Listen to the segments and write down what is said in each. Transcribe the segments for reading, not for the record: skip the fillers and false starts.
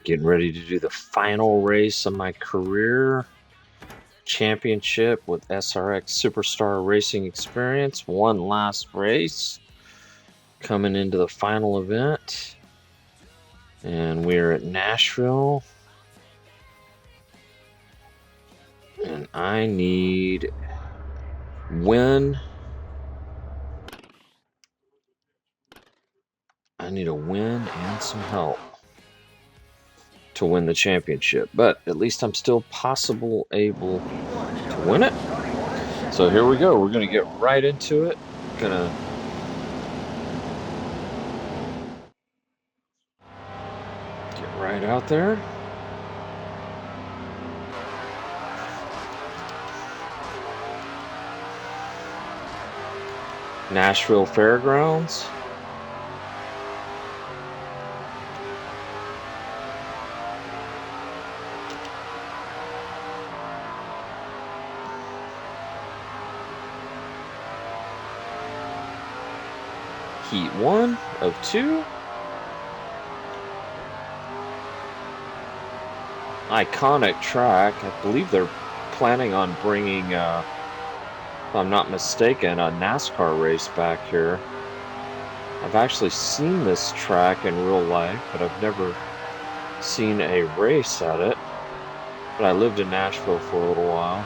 Getting ready to do the final race of my career championship with SRX Superstar Racing Experience. One last race coming into the final event. And we're at Nashville. And I need win. I need a win and some help to win the championship, but at least I'm still able to win it. So here we go. We're going to get right into it. Gonna get right out there. Nashville Fairgrounds. Heat 1 of 2. Iconic track. I believe they're planning on bringing, if I'm not mistaken, a NASCAR race back here. I've actually seen this track in real life, but I've never seen a race at it. But I lived in Nashville for a little while.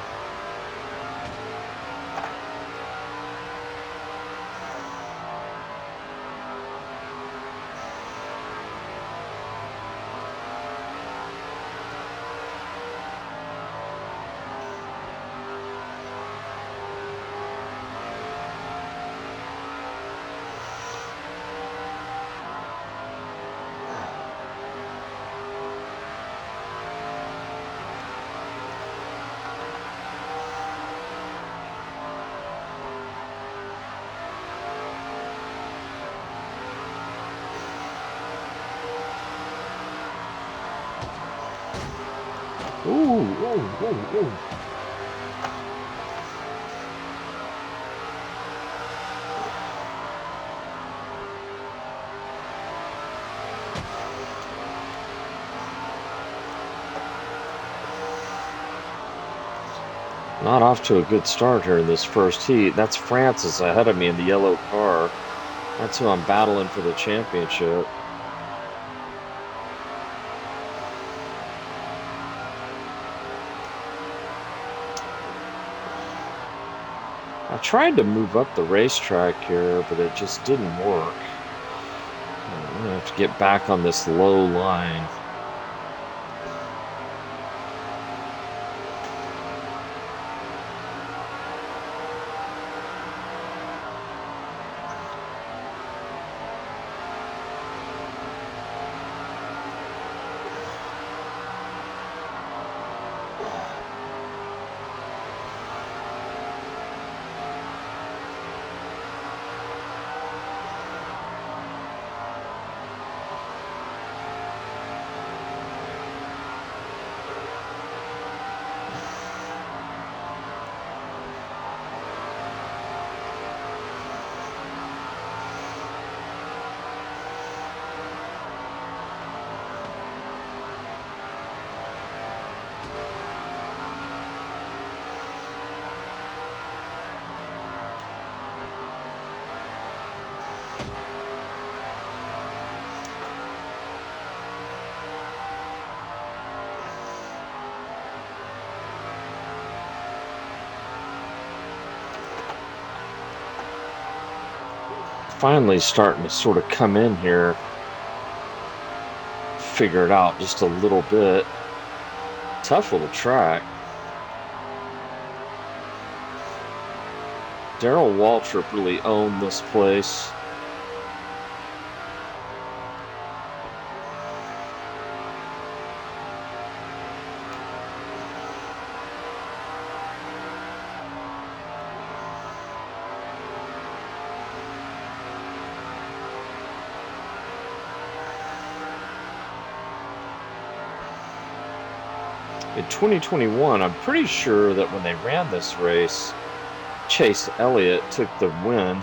Ooh. Not off to a good start here in this first heat. That's Francis ahead of me in the yellow car. That's who I'm battling for the championship. I tried to move up the racetrack here, but it just didn't work. I'm gonna have to get back on this low line. Finally starting to sort of come in here, figure it out just a little bit. Tough little track. Darrell Waltrip really owned this place. In 2021, I'm pretty sure that when they ran this race, Chase Elliott took the win.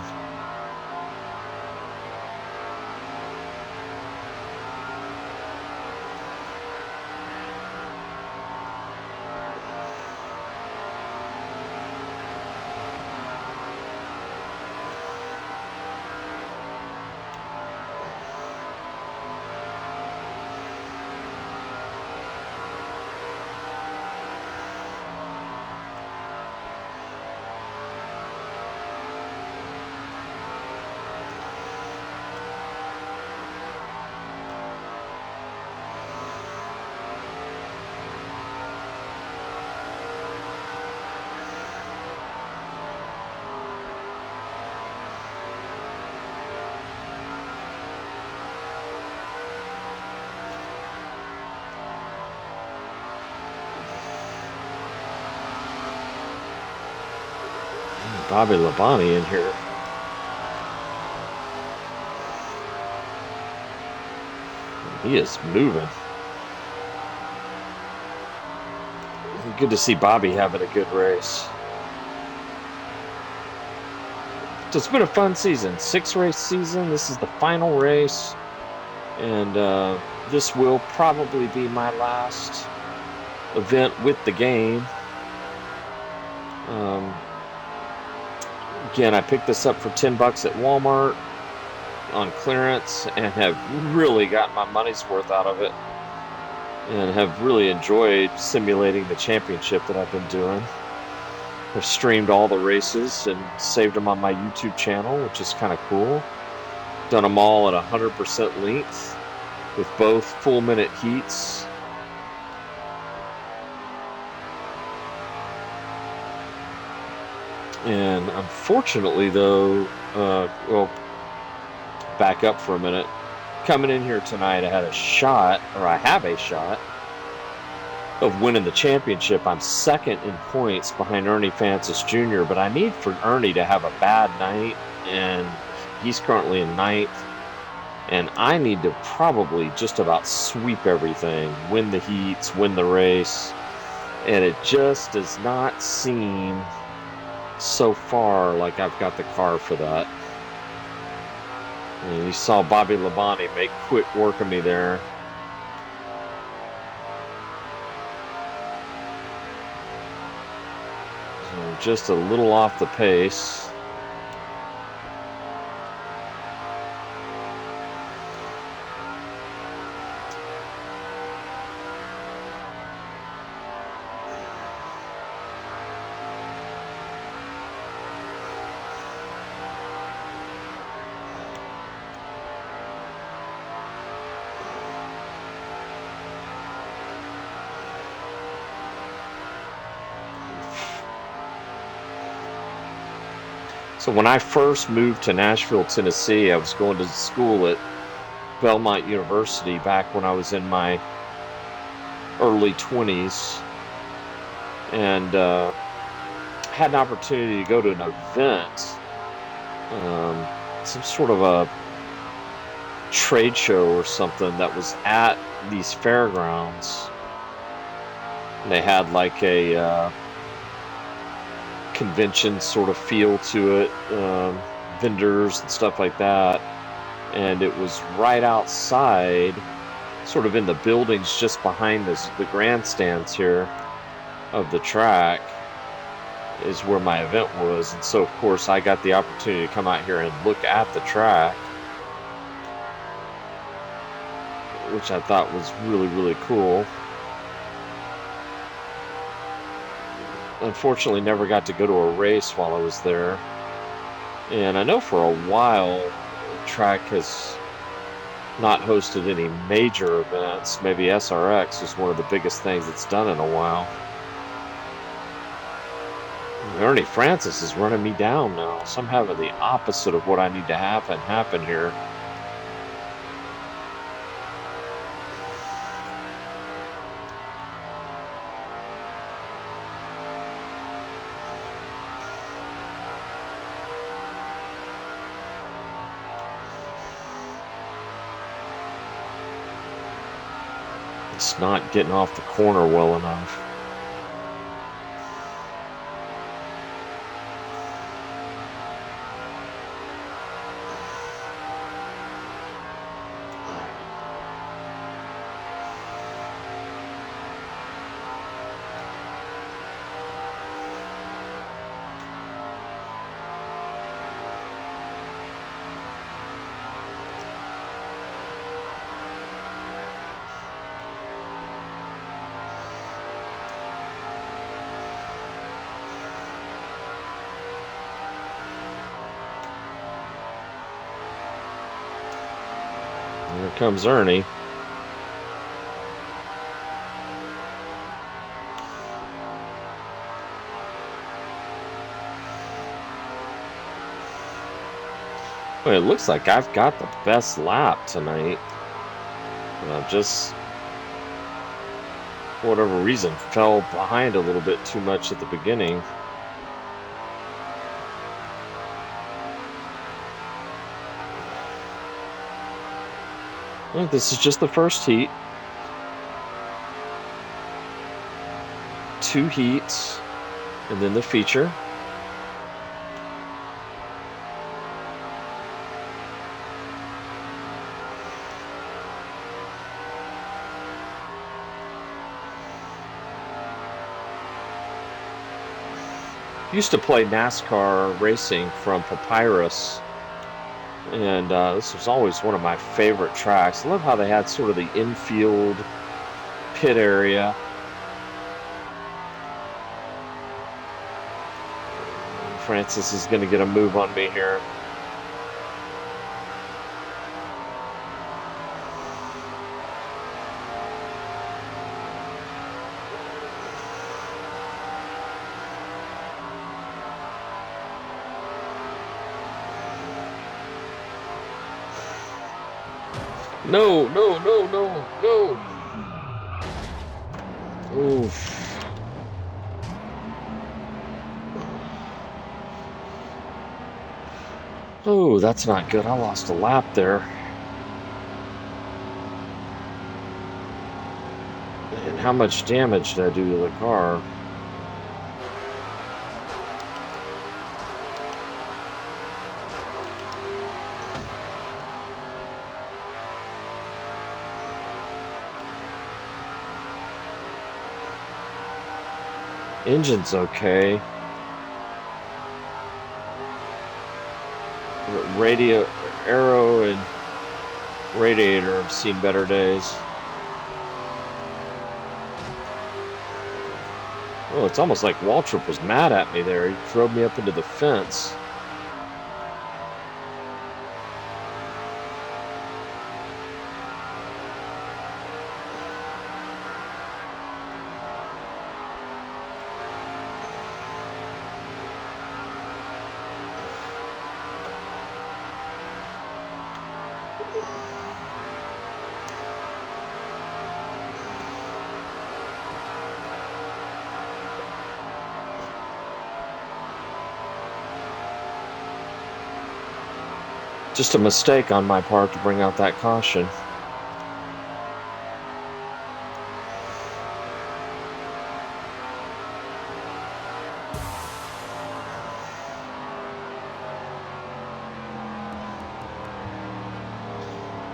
Bobby Labonte in here. He is moving. Good to see Bobby having a good race. So it's been a fun season, 6-race season. This is the final race, and this will probably be my last event with the game. Again, I picked this up for $10 at Walmart on clearance and have really gotten my money's worth out of it, and have really enjoyed simulating the championship that I've been doing. I've streamed all the races and saved them on my YouTube channel, which is kind of cool. Done them all at 100% length with both full-minute heats. And unfortunately, though, well, back up for a minute. Coming in here tonight, I have a shot of winning the championship. I'm second in points behind Ernie Francis Jr., but I need for Ernie to have a bad night, and he's currently in ninth, and I need to probably just about sweep everything, win the heats, win the race, and it just does not seem so far like I've got the car for that. And you saw Bobby Labonte make quick work of me there. So just a little off the pace. So when I first moved to Nashville, Tennessee, I was going to school at Belmont University back when I was in my early 20s, and had an opportunity to go to an event, some sort of a trade show or something that was at these fairgrounds. And they had like a convention sort of feel to it, vendors and stuff like that, and it was right outside, sort of in the buildings just behind the grandstands here of the track is where my event was. And so of course I got the opportunity to come out here and look at the track, which I thought was really, really cool. Unfortunately, never got to go to a race while I was there. And I know for a while, the track has not hosted any major events. Maybe SRX is one of the biggest things it's done in a while. Ernie Francis is running me down now, so I'm having the opposite of what I need to happen here. It's not getting off the corner well enough. Here comes Ernie. Well, it looks like I've got the best lap tonight. And I've just, for whatever reason, fell behind a little bit too much at the beginning. Well, this is just the first heat. 2 heats, and then the feature. Used to play NASCAR racing from Papyrus, and this was always one of my favorite tracks. I love how they had sort of the infield pit area. Francis is going to get a move on me here. No, no, no, no, no. Oof. Oh, that's not good. I lost a lap there. And how much damage did I do to the car? Engine's okay. Radio, aero, and radiator have seen better days. Oh, it's almost like Waltrip was mad at me there. He drove me up into the fence. Just a mistake on my part to bring out that caution.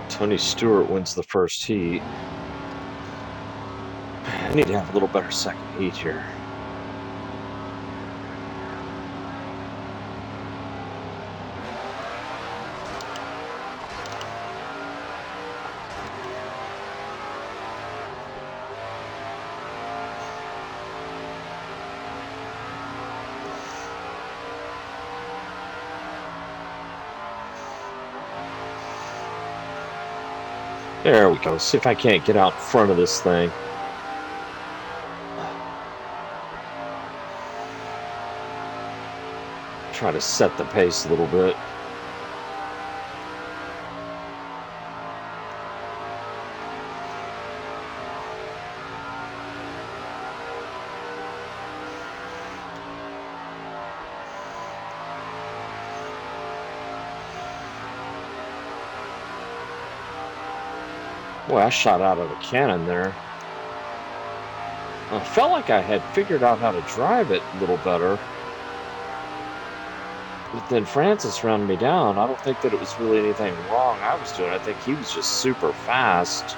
Tony Stewart wins the first heat. I need to have a little better second heat here. There we go. See if I can't get out in front of this thing. Try to set the pace a little bit. Boy, I shot out of a cannon there. I felt like I had figured out how to drive it a little better. But then Francis ran me down. I don't think that it was really anything wrong I was doing. I think he was just super fast.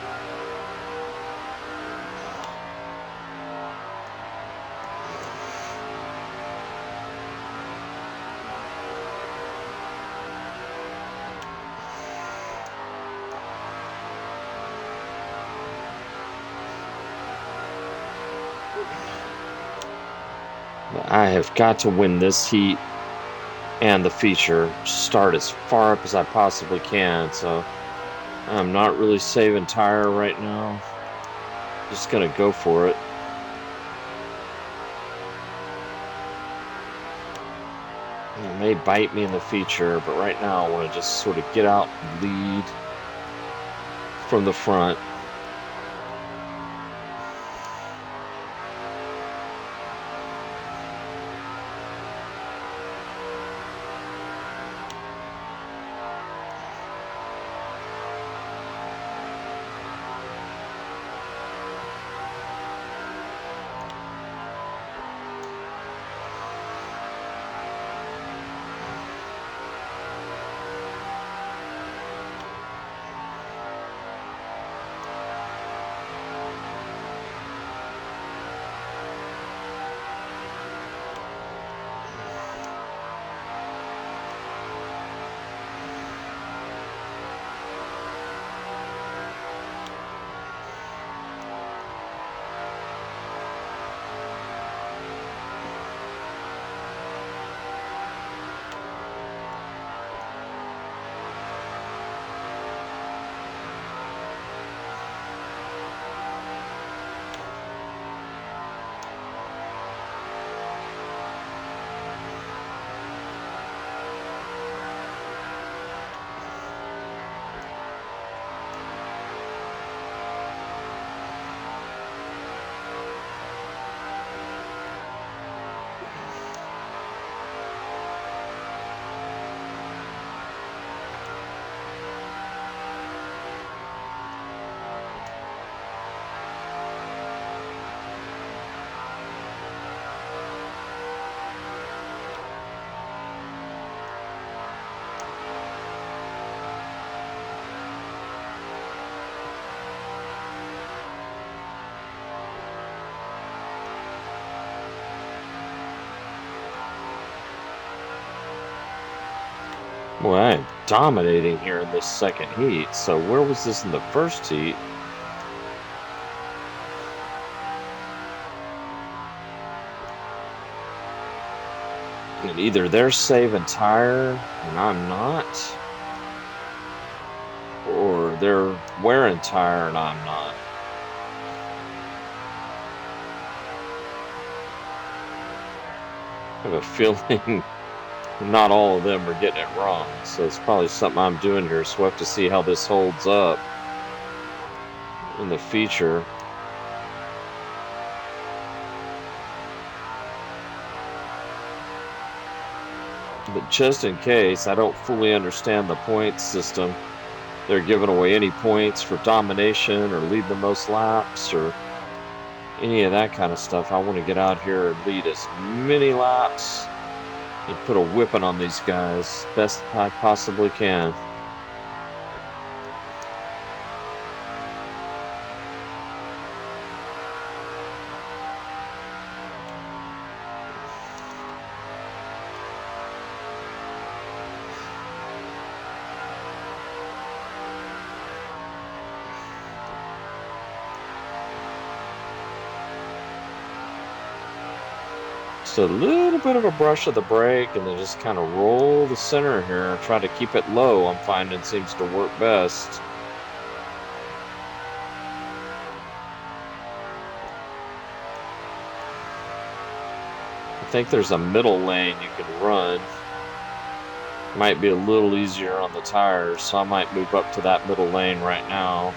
I have got to win this heat and the feature, start as far up as I possibly can, so I'm not really saving tire right now. Just gonna go for it. It may bite me in the feature, but right now I want to just sort of get out and lead from the front. Well, I am dominating here in this second heat. So where was this in the first heat? And either they're saving tire and I'm not, or they're wearing tire and I'm not. I have a feeling not all of them are getting it wrong. So it's probably something I'm doing here. So we'll have to see how this holds up in the feature. But just in case I don't fully understand the points system, they're giving away any points for domination or lead the most laps or any of that kind of stuff. I want to get out here and lead as many laps and put a whipping on these guys best I possibly can. Just a little bit of a brush of the brake and then just kind of roll the center here. Try to keep it low, I'm finding seems to work best. I think there's a middle lane you can run. Might be a little easier on the tires, so I might move up to that middle lane right now.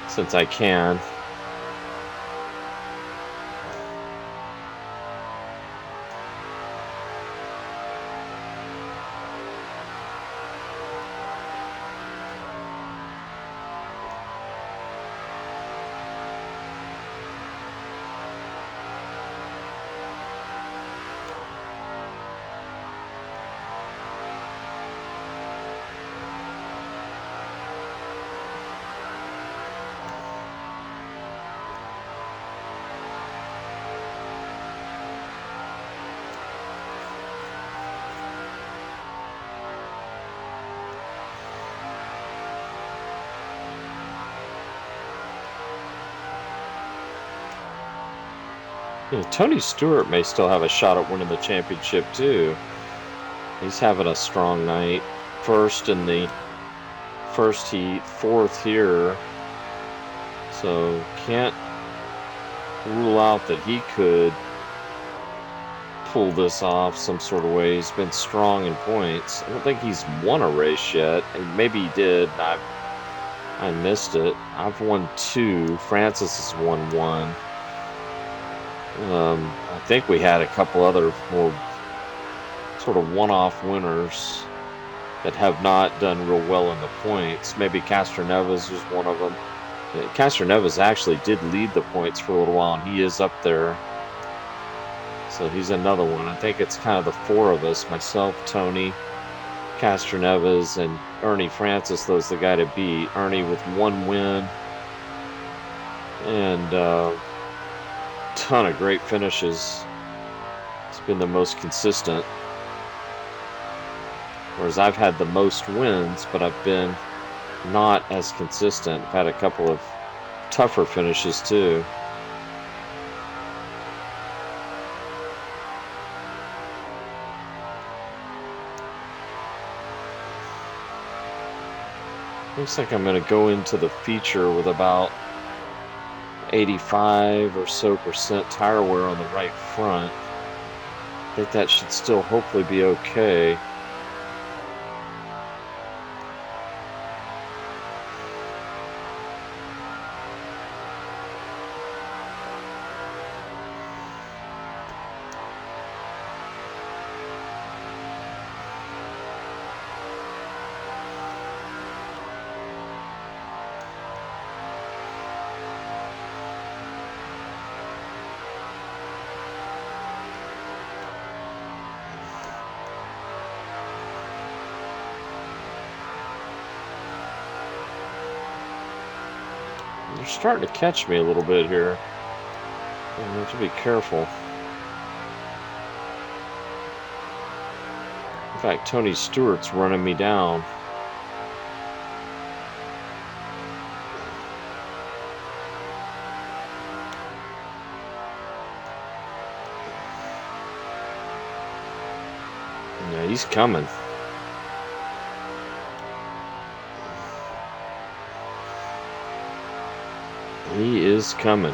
Since I can. Yeah, Tony Stewart may still have a shot at winning the championship too. He's having a strong night. First in the first heat, fourth here. So can't rule out that he could pull this off some sort of way. He's been strong in points. I don't think he's won a race yet. And maybe he did, and I missed it. I've won 2. Francis has won 1. I think we had a couple other more sort of one-off winners that have not done real well in the points. Maybe Castroneves was one of them. Castroneves actually did lead the points for a little while, and he is up there. So he's another one. I think it's kind of the 4 of us, myself, Tony, Castroneves, and Ernie Francis, was the guy to beat. Ernie with 1 win and ton of great finishes. It's been the most consistent. Whereas I've had the most wins, but I've been not as consistent. I've had a couple of tougher finishes too. Looks like I'm going to go into the feature with about 85 or so % tire wear on the right front. I think that should still hopefully be okay. They're starting to catch me a little bit here. I have to be careful. In fact, Tony Stewart's running me down. Yeah, he's coming. He is coming.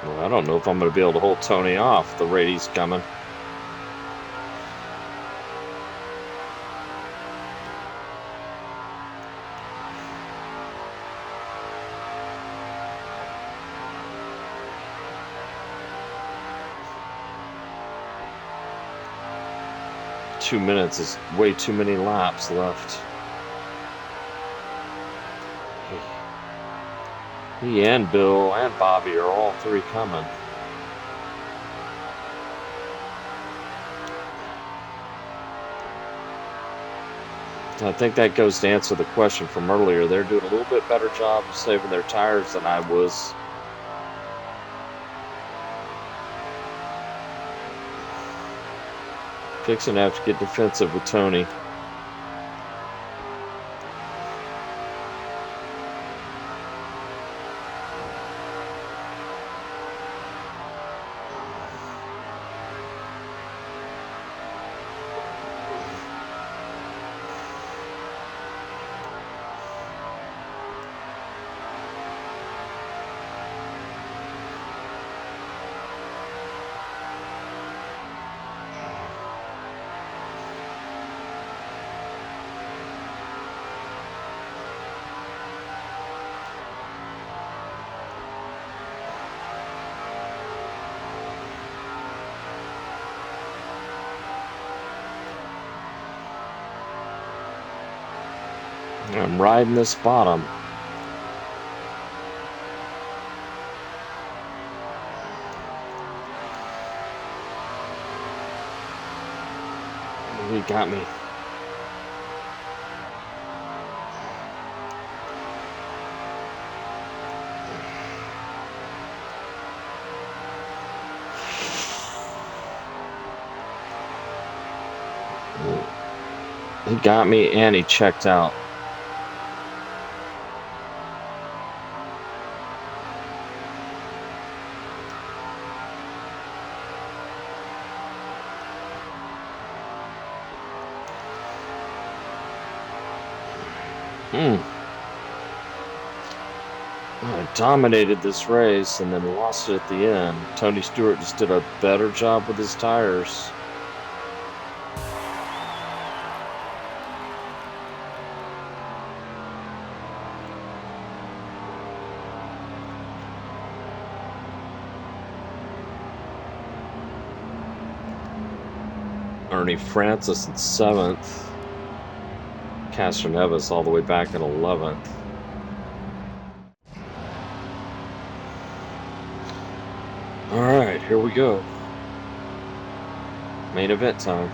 Well, I don't know if I'm going to be able to hold Tony off the rate he's coming. Two minutes is way too many laps left. He and Bill and Bobby are all three coming. I think that goes to answer the question from earlier. They're doing a little bit better job of saving their tires than I was. Fixing to have to get defensive with Tony. I'm riding this bottom. He got me. He got me and he checked out. I dominated this race and then lost it at the end. Tony Stewart just did a better job with his tires. Ernie Francis in 7th. Castroneves all the way back in 11th. Alright, here we go. Main event time.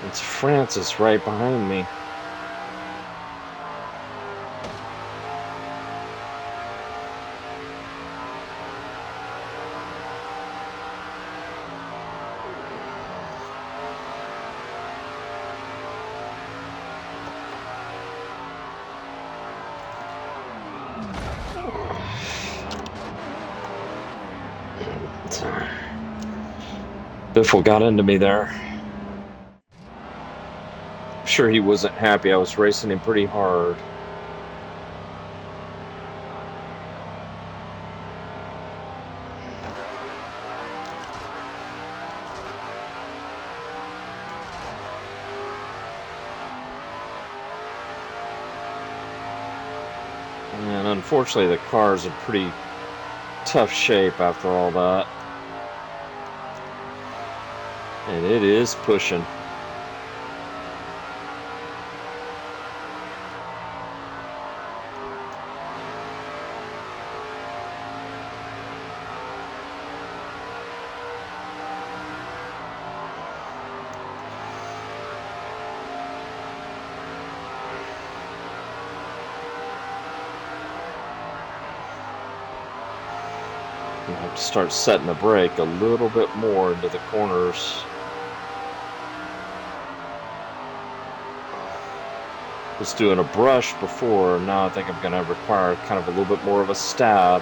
It's Francis right behind me. Biffle got into me there. I'm sure he wasn't happy. I was racing him pretty hard. And unfortunately, the car's in pretty tough shape after all that. And it is pushing. I have to start setting the brake a little bit more into the corners. Was doing a brush before, now I think I'm going to require kind of a little bit more of a stab.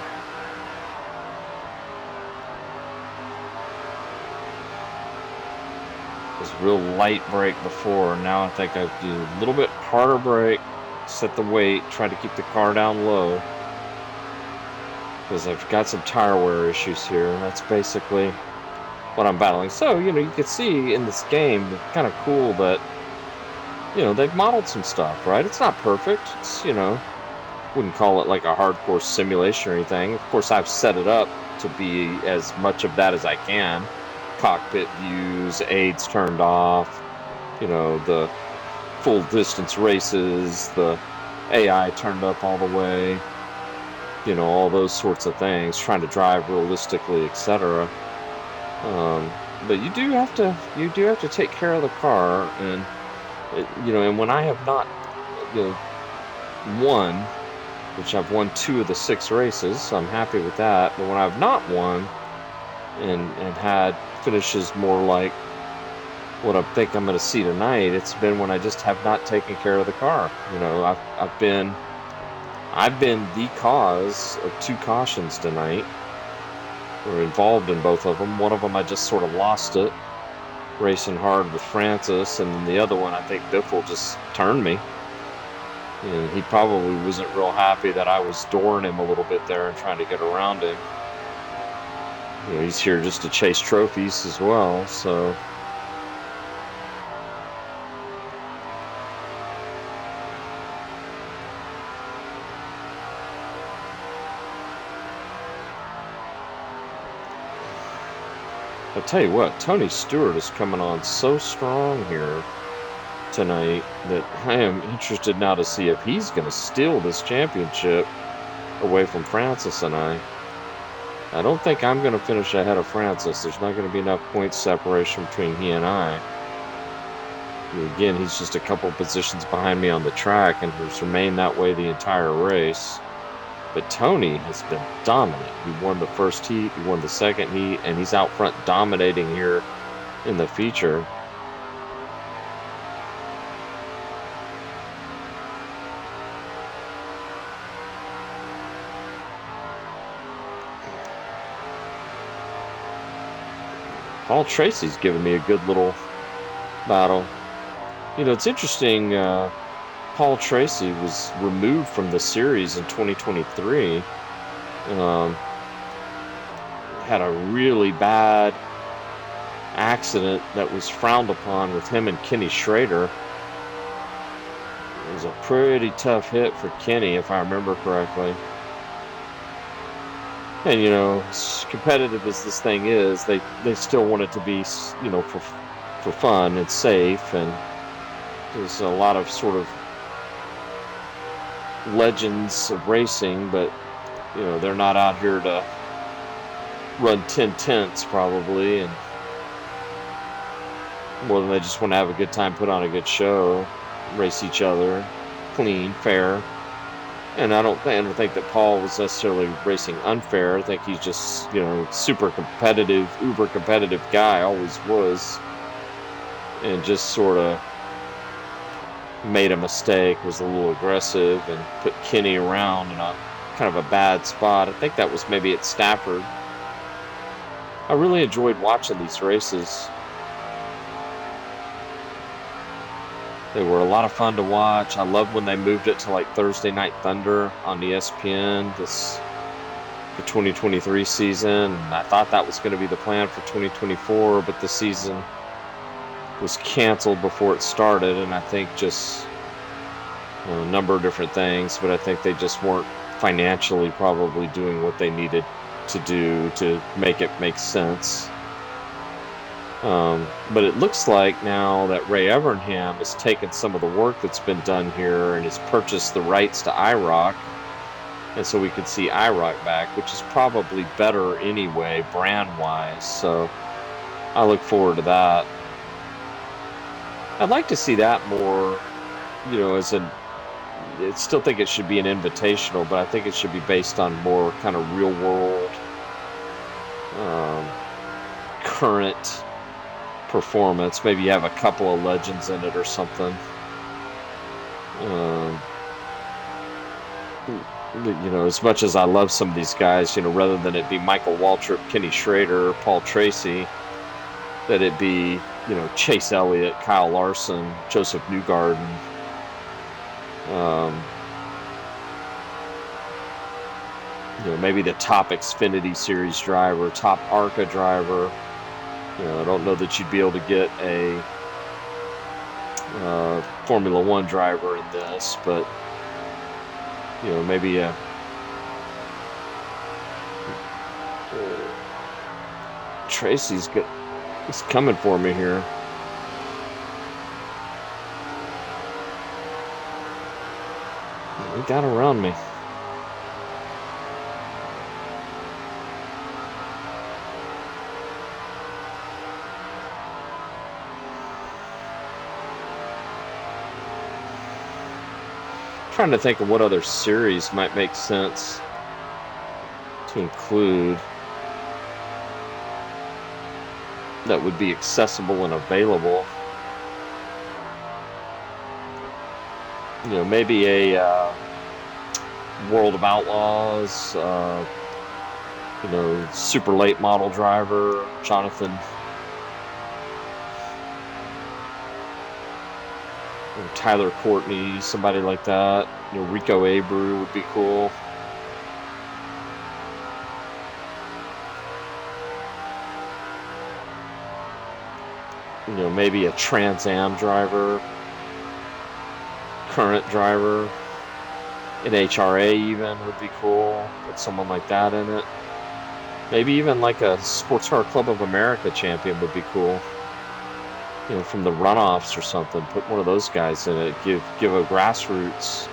It was real light brake before, now I think I do a little bit harder brake, set the weight, try to keep the car down low. Because I've got some tire wear issues here, and that's basically what I'm battling. So, you can see in this game, it's kind of cool that, they've modeled some stuff, right? It's not perfect. It's, wouldn't call it like a hardcore simulation or anything. Of course, I've set it up to be as much of that as I can. Cockpit views, aids turned off, the full distance races, the AI turned up all the way. All those sorts of things, trying to drive realistically, etc. But you do have to take care of the car, and and when I have not, won, which I've won 2 of the 6 races, so I'm happy with that. But when I've not won, and had finishes more like what I think I'm going to see tonight, it's been when I just have not taken care of the car. I've been the cause of 2 cautions tonight. We're involved in both of them. One of them I just sort of lost it, racing hard with Francis, and then the other one I think Biffle just turned me. And he probably wasn't real happy that I was dooring him a little bit there and trying to get around him. He's here just to chase trophies as well, so... I'll tell you what, Tony Stewart is coming on so strong here tonight that I am interested now to see if he's going to steal this championship away from Francis and I. I don't think I'm going to finish ahead of Francis. There's not going to be enough point separation between he and I. Again, he's just a couple positions behind me on the track and has remained that way the entire race. But Tony has been dominant. He won the first heat, he won the second heat, and he's out front dominating here in the feature. Paul Tracy's giving me a good little battle. It's interesting, Paul Tracy was removed from the series in 2023. Had a really bad accident that was frowned upon with him and Kenny Schrader. It was a pretty tough hit for Kenny, if I remember correctly. And, as competitive as this thing is, they still want it to be, for fun and safe. And there's a lot of sort of legends of racing, but they're not out here to run 10 tenths probably, and more than they just want to have a good time, put on a good show, race each other, clean, fair. And I don't think that Paul was necessarily racing unfair. I think he's just super competitive, uber competitive guy, always was, and just sort of made a mistake, was a little aggressive, and put Kenny around in a kind of a bad spot. I think that was maybe at Stafford. I really enjoyed watching these races. They were a lot of fun to watch. I loved when they moved it to like Thursday Night Thunder on ESPN the 2023 season. And I thought that was going to be the plan for 2024, but the season was canceled before it started, and I think just a number of different things, but I think they just weren't financially probably doing what they needed to do to make it make sense. But it looks like now that Ray Evernham has taken some of the work that's been done here and has purchased the rights to IROC, and so we could see IROC back, which is probably better anyway, brand-wise, so I look forward to that. I'd like to see that more, you know, I still think it should be an invitational, but I think it should be based on more kind of real-world, current performance. Maybe you have a couple of legends in it or something. You know, as much as I love some of these guys, you know, rather than it be Michael Waltrip, Kenny Schrader, Paul Tracy, that it be, you know, Chase Elliott, Kyle Larson, Joseph Newgarden. You know, maybe the top Xfinity Series driver, top ARCA driver. You know, I don't know that you'd be able to get a Formula One driver in this, but you know, maybe Tracy's good. He's coming for me here. He got around me. Trying to think of what other series might make sense to include that would be accessible and available. You know, maybe a World of Outlaws, you know, super late model driver, Jonathan, or Tyler Courtney, somebody like that. You know, Rico Abreu would be cool. You know, maybe a Trans Am driver, current driver, an HRA even would be cool, with someone like that in it. Maybe even like a Sports Car Club of America champion would be cool. You know, from the runoffs or something, put one of those guys in it, give a grassroots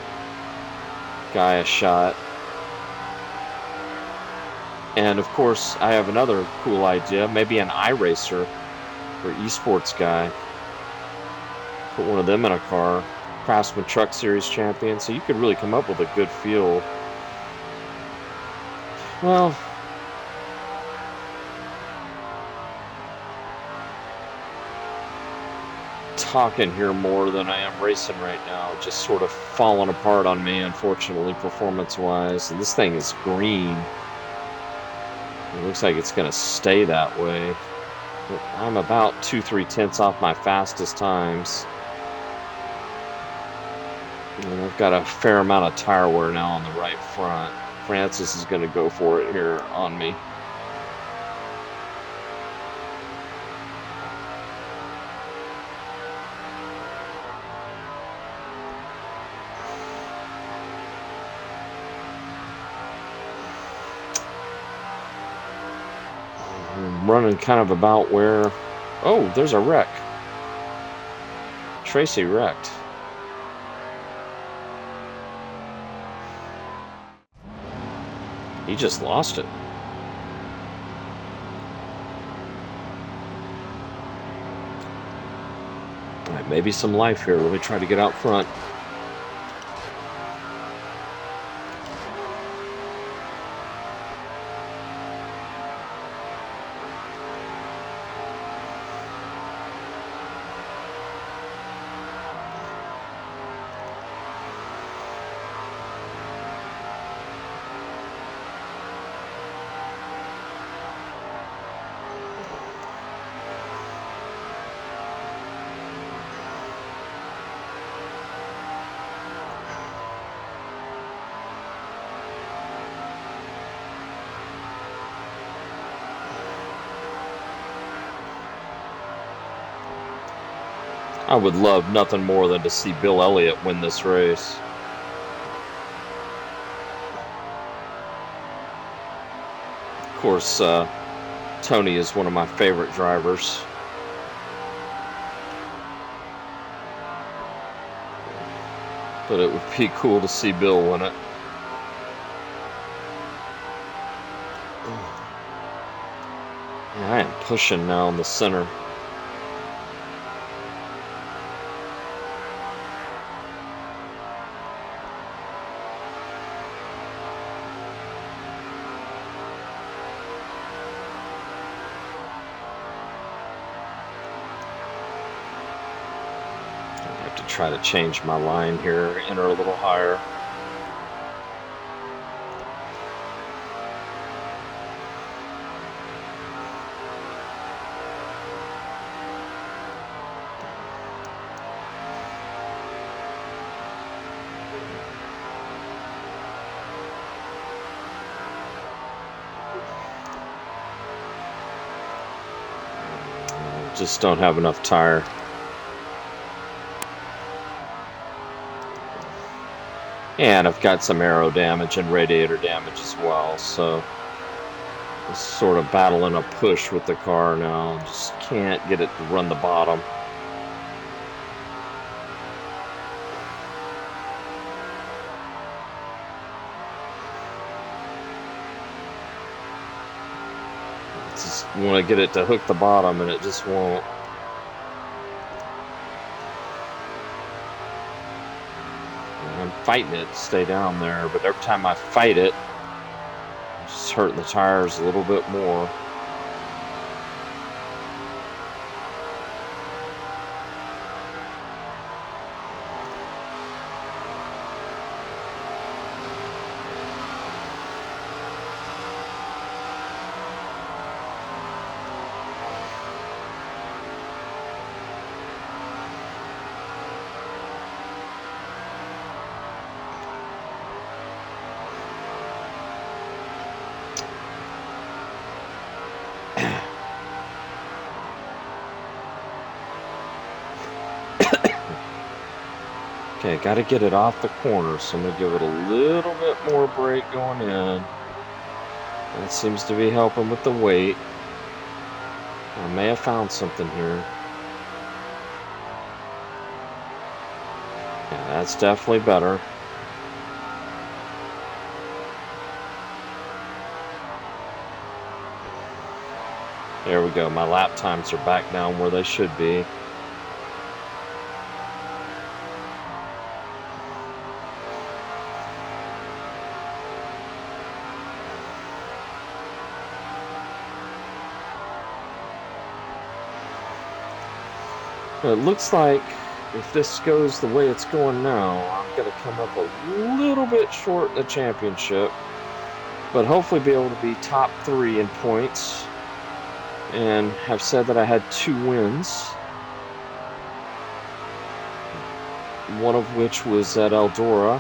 guy a shot. And of course, I have another cool idea, maybe an iRacer or esports guy. Put one of them in a car, Craftsman Truck Series champion, so you could really come up with a good field. Well, talking here more than I am racing right now, just sort of falling apart on me, unfortunately, performance-wise. And this thing is green. It looks like it's going to stay that way. But I'm about 2-3 tenths off my fastest times. And I've got a fair amount of tire wear now on the right front. Francis is going to go for it here on me. Running kind of about where... Oh, there's a wreck. Tracy wrecked. He just lost it. All right, maybe some life here. Let me try to get out front. I would love nothing more than to see Bill Elliott win this race. Of course, Tony is one of my favorite drivers. But it would be cool to see Bill win it. Yeah, I am pushing now in the center. Try to change my line here, enter a little higher. Just don't have enough tire. And I've got some aero damage and radiator damage as well, so I'm sort of battling a push with the car now. Just can't get it to run the bottom. Just want to get it to hook the bottom, and it just won't. Fighting it to stay down there, but every time I fight it, it's just hurting the tires a little bit more. Okay, got to get it off the corner, so I'm going to give it a little bit more brake going in. That seems to be helping with the weight. I may have found something here. Yeah, that's definitely better. There we go. My lap times are back down where they should be. It looks like if this goes the way it's going now, I'm going to come up a little bit short in the championship, but hopefully be able to be top 3 in points, and have said that I had 2 wins, one of which was at Eldora.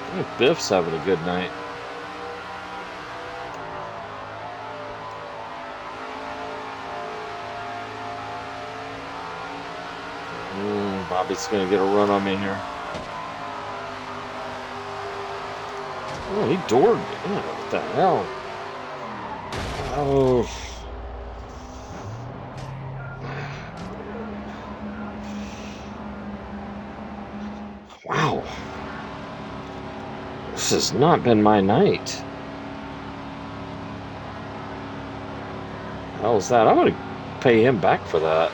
I think Biff's having a good night. Bobby's gonna get a run on me here. Oh, he doored me. Yeah, what the hell? Oh. Wow. This has not been my night. How's that? I'm gonna pay him back for that.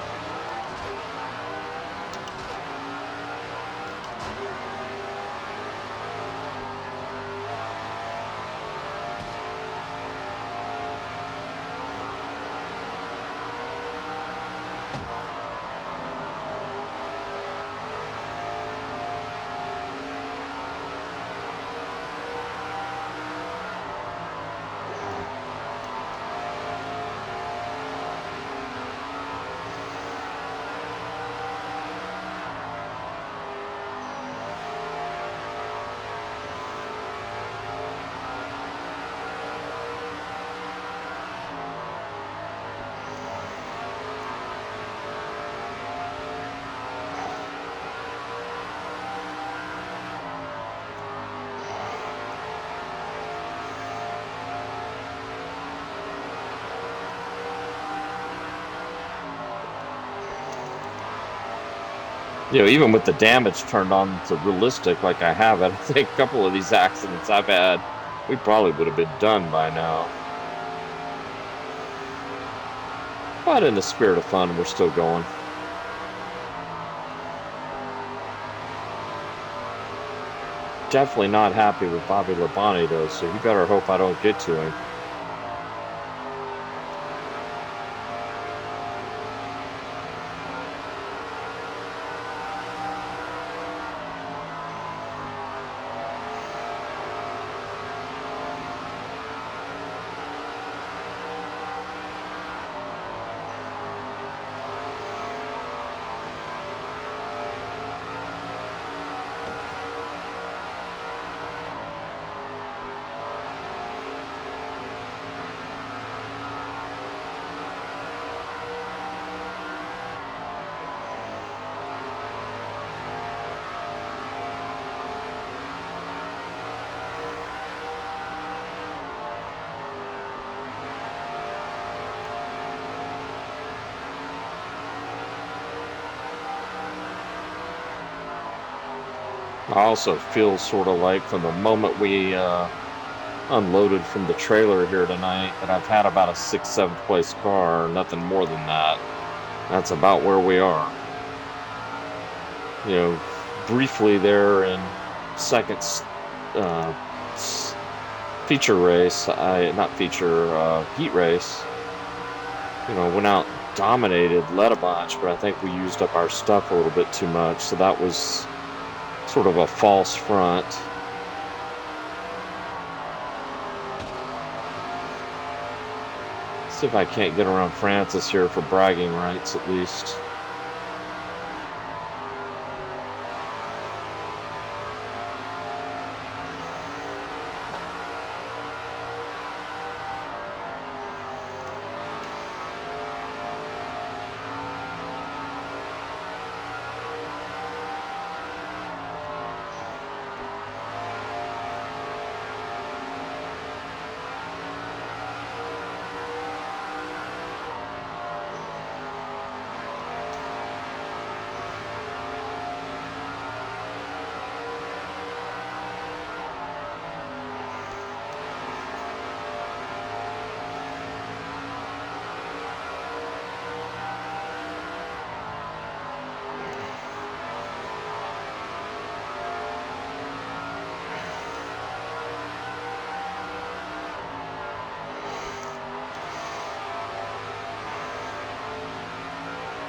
You know, even with the damage turned on to realistic like I have it, I think a couple of these accidents I've had, we probably would have been done by now. But in the spirit of fun, we're still going. Definitely not happy with Bobby Labonte though, so you better hope I don't get to him. I also feel sort of like from the moment we unloaded from the trailer here tonight that I've had about a 6th, 7th place car, nothing more than that. That's about where we are. You know, briefly there in second feature race, not feature, heat race, you know, went out, dominated, led a bunch, but I think we used up our stuff a little bit too much, so that was sort of a false front. See if I can't get around Francis here for bragging rights at least.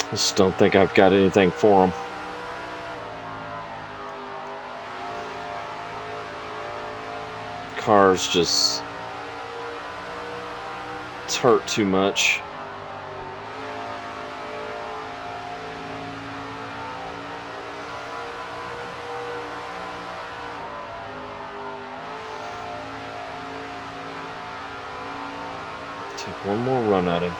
I just don't think I've got anything for him. Car's just, it's hurt too much. Take one more run at him.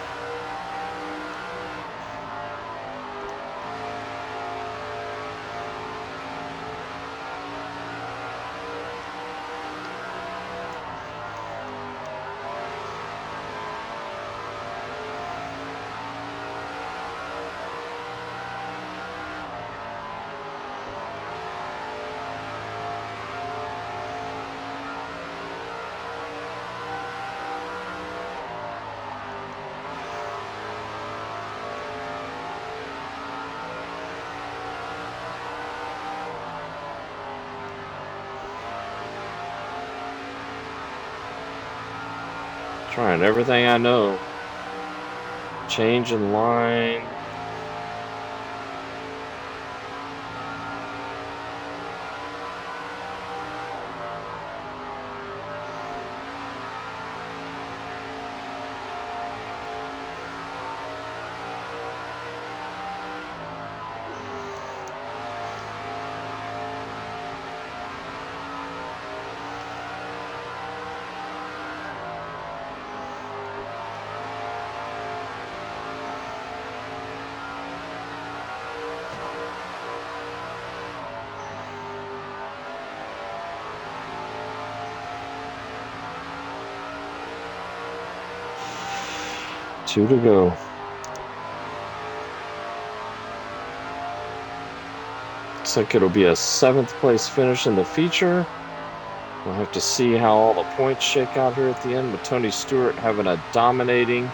Trying everything I know. Change in line. Two to go. Looks like it'll be a 7th place finish in the feature. We'll have to see how all the points shake out here at the end, with Tony Stewart having a dominating,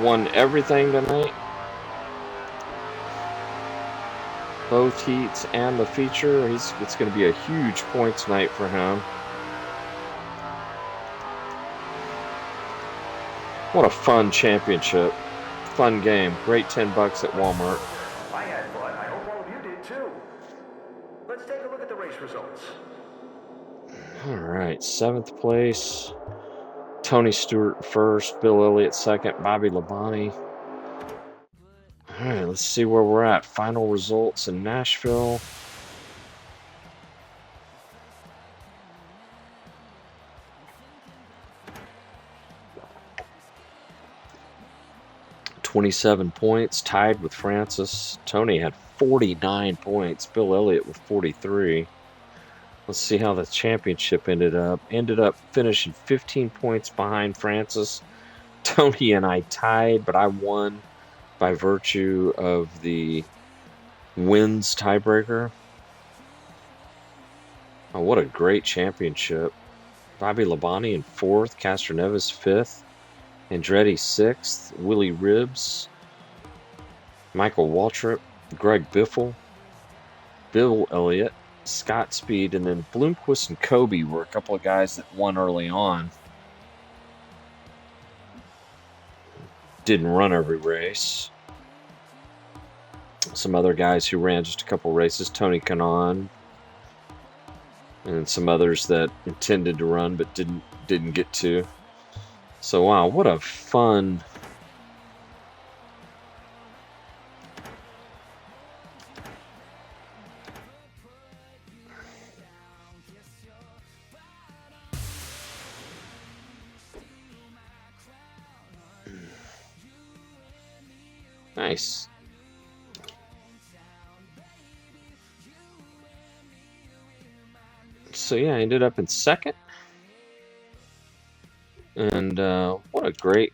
won everything tonight. Both heats and the feature. It's going to be a huge points night for him. What a fun championship. Fun game. Great $10 at Walmart. I had fun. I hope all of you did too. Let's take a look at the race results. All right, 7th place. Tony Stewart first, Bill Elliott second, Bobby Labonte. All right, let's see where we're at. Final results in Nashville. $27 points, tied with Francis. Tony had 49 points. Bill Elliott with 43. Let's see how the championship ended up. Ended up finishing 15 points behind Francis. Tony and I tied, but I won by virtue of the wins tiebreaker. Oh, what a great championship. Bobby Labonte in 4th, Castroneves 5th, Andretti 6th, Willie Ribbs, Michael Waltrip, Greg Biffle, Bill Elliott, Scott Speed, and then Bloomquist and Kobe were a couple of guys that won early on. Didn't run every race. Some other guys who ran just a couple races, Tony Kanaan, and some others that intended to run but didn't get to. So wow, what a fun nice. So yeah, I ended up in 2nd. And what a great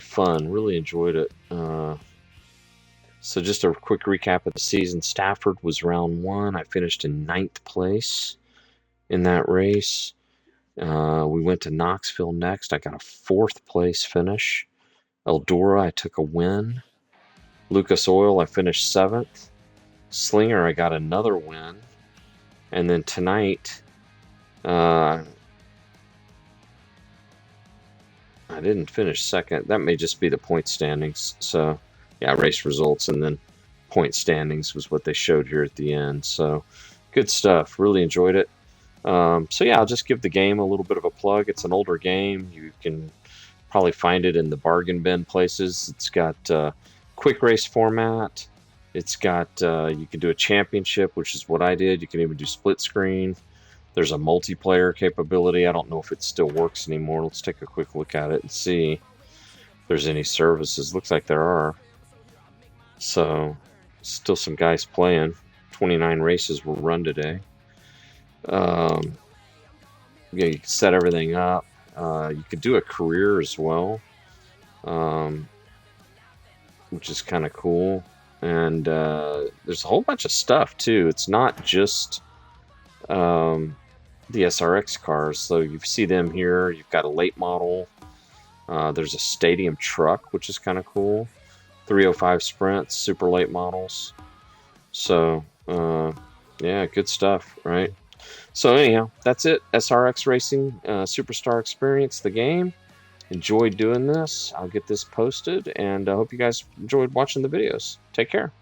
fun. Really enjoyed it. So just a quick recap of the season. Stafford was round 1. I finished in 9th place in that race. We went to Knoxville next. I got a 4th place finish. Eldora, I took a win. Lucas Oil, I finished 7th. Slinger, I got another win. And then tonight, I didn't finish 2nd. That may just be the point standings. So, yeah, race results and then point standings was what they showed here at the end. So, good stuff. Really enjoyed it. So, yeah, I'll just give the game a little bit of a plug. It's an older game. You can probably find it in the bargain bin places. It's got quick race format. It's got, you can do a championship, which is what I did. You can even do split screen. There's a multiplayer capability. I don't know if it still works anymore. Let's take a quick look at it and see if there's any services. Looks like there are. So, still some guys playing. 29 races were run today. Yeah, you can set everything up. You could do a career as well, which is kind of cool. And there's a whole bunch of stuff too. It's not just the SRX cars. So you see them here. You've got a late model. There's a stadium truck, which is kind of cool. 305 Sprints, super late models. So yeah, good stuff, right? So anyhow, that's it. SRX Racing Superstar Experience, the game. Enjoyed doing this. I'll get this posted, and I hope you guys enjoyed watching the videos. Take care.